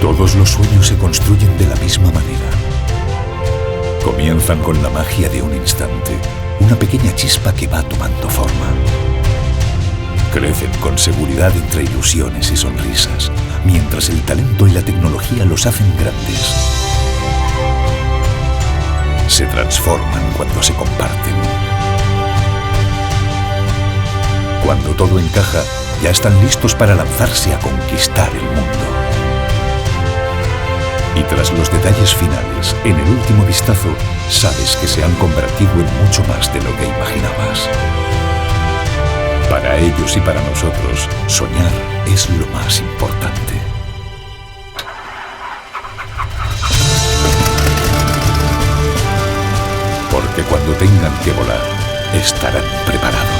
Todos los sueños se construyen de la misma manera. Comienzan con la magia de un instante, una pequeña chispa que va tomando forma. Crecen con seguridad entre ilusiones y sonrisas, mientras el talento y la tecnología los hacen grandes. Se transforman cuando se comparten. Cuando todo encaja, ya están listos para lanzarse a conquistar el mundo. Y tras los detalles finales, en el último vistazo, sabes que se han convertido en mucho más de lo que imaginabas. Para ellos y para nosotros, soñar es lo más importante. Porque cuando tengan que volar, estarán preparados.